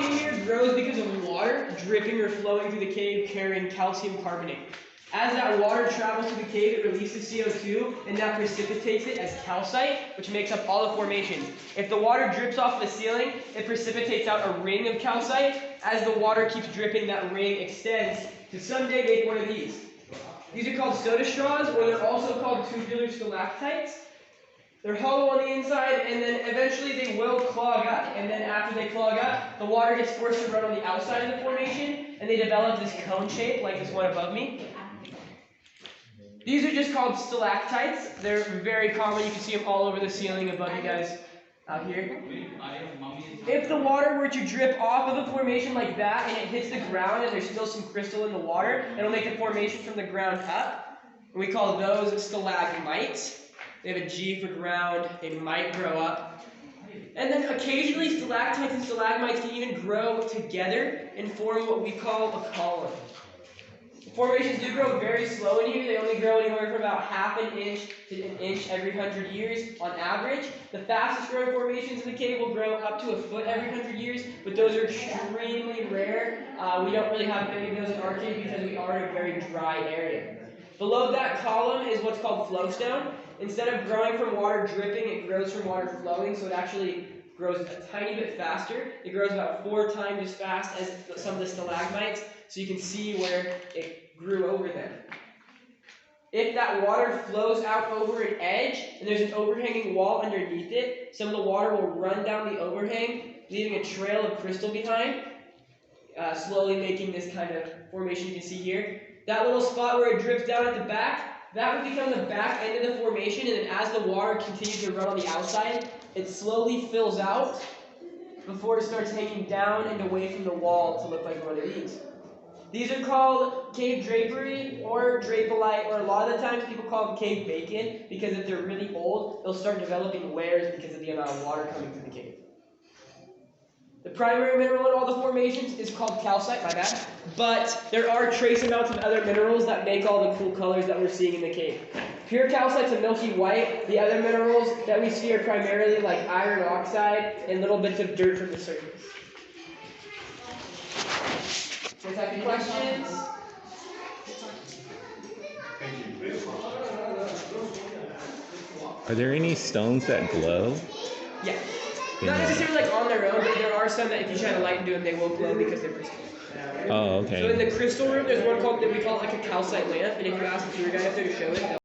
in here grows because of water dripping or flowing through the cave carrying calcium carbonate. As that water travels through the cave, it releases CO2, and that precipitates it as calcite, which makes up all the formations. If the water drips off the ceiling, it precipitates out a ring of calcite. As the water keeps dripping, that ring extends to someday make one of these. These are called soda straws, or they're also called tubular stalactites. They're hollow on the inside, and then eventually they will clog up, and then after they clog up, the water gets forced to run on the outside of the formation, and they develop this cone shape, like this one above me. These are just called stalactites. They're very common. You can see them all over the ceiling above you guys out here. If the water were to drip off of the formation like that, and it hits the ground, and there's still some crystal in the water, it'll make the formation from the ground up. And we call those stalagmites. They have a G for ground. They might grow up. And then occasionally stalactites and stalagmites can even grow together and form what we call a column. Formations do grow very slow in here. They only grow anywhere from about half an inch to an inch every 100 years on average. The fastest growing formations in the cave will grow up to a foot every 100 years, but those are extremely rare. We don't really have many of those in our cave because we are in a very dry area. Below that column is what's called flowstone. Instead of growing from water dripping, it grows from water flowing, so it actually grows a tiny bit faster. It grows about 4 times as fast as some of the stalagmites, so you can see where it grew over them. If that water flows out over an edge, and there's an overhanging wall underneath it, some of the water will run down the overhang, leaving a trail of crystal behind, slowly making this kind of formation you can see here. That little spot where it drips down at the back, that would become the back end of the formation, and then as the water continues to run on the outside, it slowly fills out before it starts hanging down and away from the wall to look like one of these. These are called cave drapery or drapolite, or a lot of the times people call them cave bacon, because if they're really old, they'll start developing layers because of the amount of water coming through the cave. The primary mineral in all the formations is called calcite, my bad, but there are trace amounts of other minerals that make all the cool colors that we're seeing in the cave. Pure calcite's a milky white. The other minerals that we see are primarily like iron oxide and little bits of dirt from the surface. Does that have any questions? Are there any stones that glow? Yeah. Not necessarily like on their own, but there are some that if you shine a light into them, they will glow because they're crystal. Oh, okay. So in the crystal room, there's one that we call like a calcite lamp, and if you ask the tour guide up there to show it,